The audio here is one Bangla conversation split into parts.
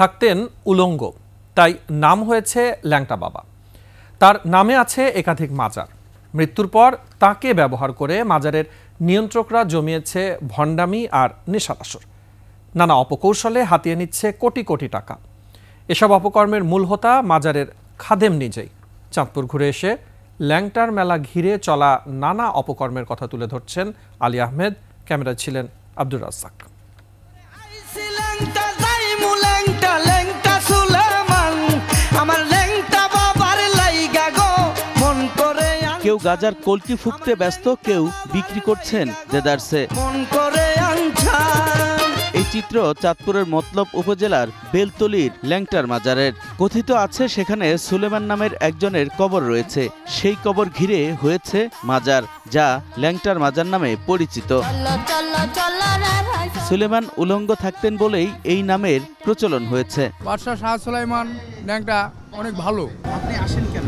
থাকতেন উলঙ্গ, তাই নাম হয়েছে ল্যাংটা বাবা। তার নামে আছে একাধিক মাজার। মৃত্যুর পর তাকে ব্যবহার করে মাজারের নিয়ন্ত্রকরা জমিয়েছে ভণ্ডামি আর নেশার। নানা অপকৌশলে হাতিয়ে নিচ্ছে কোটি কোটি টাকা। এসব অপকর্মের মূল হোতা মাজারের খাদেম নিজেই। চাঁদপুর ঘুরে এসে ল্যাংটার মেলা ঘিরে চলা নানা অপকর্মের কথা তুলে ধরছেন আলী আহমেদ। ক্যামেরায় ছিলেন আব্দুর রাজ্জাক। কেউ গাজার কলকি ফুঁকতে ব্যস্ত, কেউ বিক্রি করছেন দেদারসে। এই চিত্র চাঁদপুরের মতলব উপজেলার বেলতলির ল্যাংটার মাজারের। কথিত আছে সেখানে সুলেমান নামের একজনের কবর রয়েছে। সেই কবর ঘিরে হয়েছে মাজার, যা ল্যাংটার মাজার নামে পরিচিত। সুলেমান উলঙ্গ থাকতেন বলেই এই নামের প্রচলন হয়েছে। বাদশাহ শাহ সুলাইমান ল্যাংটা অনেক ভালো। আপনি আসেন কেন?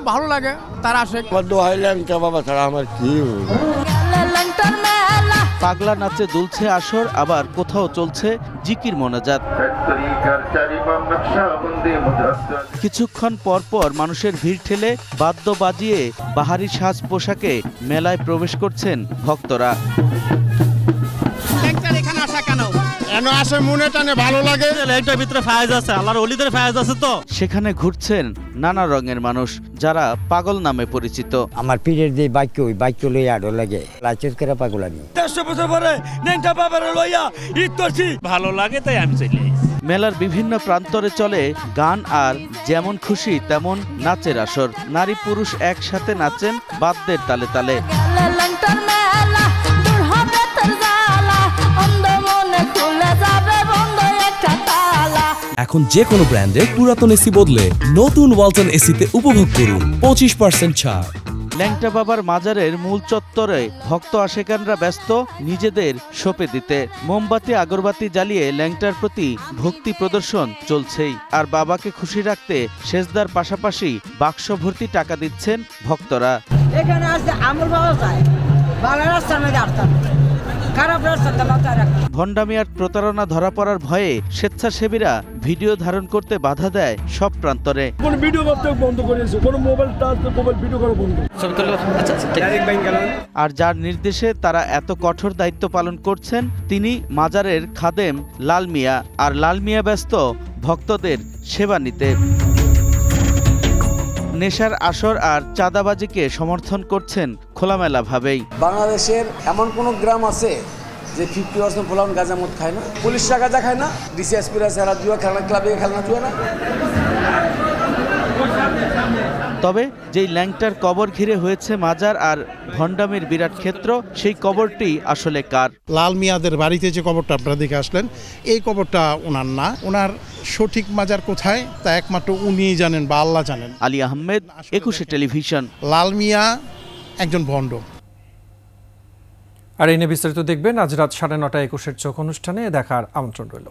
ভালো লাগে, তার আসে। ল্যাংটা বাবা ছাড়া আমার কি। পাগলা নাচে দুলছে আসর, আবার কোথাও চলছে জিকির মোনাজাত। কিছুক্ষণ পর পর মানুষের ভিড় ঠেলে বাদ্য বাজিয়ে বাহারি সাজ পোশাকে মেলায় প্রবেশ করছেন ভক্তরা। সেখানে ঘুরছেন নানা রঙের মানুষ, যারা পাগল নামে পরিচিত। আমার পীরের যে বাক্য, ওই বাক্য লই আরো লাগে লাচের করে পাগল আমি। 150 বছর পরে ল্যাংটা বাবার লইয়া ঈদ করছি, ভালো লাগে তাই আমি চলে। মেলার বিভিন্ন প্রান্তরে চলে গান আর যেমন খুশি তেমন নাচের আসর। নারী পুরুষ একসাথে নাচেন বাদ্যের তালে তালে। এখন যে কোনো ব্র্যান্ডের পুরাতন এসি বদলে নতুন ওয়ালটন এসিতে উপভোগ করুন 25% ছাড়। ল্যাংটা বাবার মাজারের মূল চত্বরে ভক্ত আশেকানরা ব্যস্ত নিজেদের শোপে দিতে। মোমবাতি আগরবাতি জ্বালিয়ে ল্যাংটার প্রতি ভক্তি প্রদর্শন চলছেই। আর বাবাকে খুশি রাখতে সেজদার পাশাপাশি বাক্স ভর্তি টাকা দিচ্ছেন ভক্তরা। এখানে আসতে আমল পাওয়া যায়, ভালো রাস্তার মধ্যে আসতাম, খারাপ রাস্তাতে মাথায় রাখতাম। ভণ্ডামি আর প্রতারণা ধরা পড়ার ভয়ে স্বেচ্ছাসেবীরা ভিডিও ধারণ করতে বাধা দেয় সব প্রান্তরে। কোন ভিডিও করতে বন্ধ করেছে, কোন মোবাইল ভিডিও করা বন্ধ। আর যার নির্দেশে তারা এত কঠোর দায়িত্ব পালন করছেন তিনি মাজারের খাদেম লাল মিয়া। আর লাল মিয়া ব্যস্ত ভক্তদের সেবা নিতে। নেশার আসর আর চাঁদাবাজিকে সমর্থন করছেন খোলামেলা ভাবেই। বাংলাদেশের এমন কোন গ্রাম আছে যে 50% পোলাউন গাঁজা মদ খায় না? পুলিশরা গাঁজা খায় না? ডিসিএসপিরা সারা জুয়া খেলনা ক্লাবে খেলনা জুয়া না? তবে যেই ল্যাংটার কবর ঘিরে হয়েছে মাজার আর ভণ্ডামির বিরাট ক্ষেত্র, সেই কবরটি আসলে কার? লাল মিয়াদের বাড়িতে যে কবরটা আপনারা দেখে আসলেন, এই কবরটা ওনার না। ওনার সঠিক মাজার কোথায় তা একমাত্র উনিই জানেন বা আল্লাহ জানেন। আলী আহমেদ, 21 টেলিভিশন। লাল মিয়া একজন ভণ্ড। আর এই নিয়ে বিস্তারিত দেখবেন আজ রাত 9:30 21-এর চোখ অনুষ্ঠানে। দেখার আমন্ত্রণ রইল।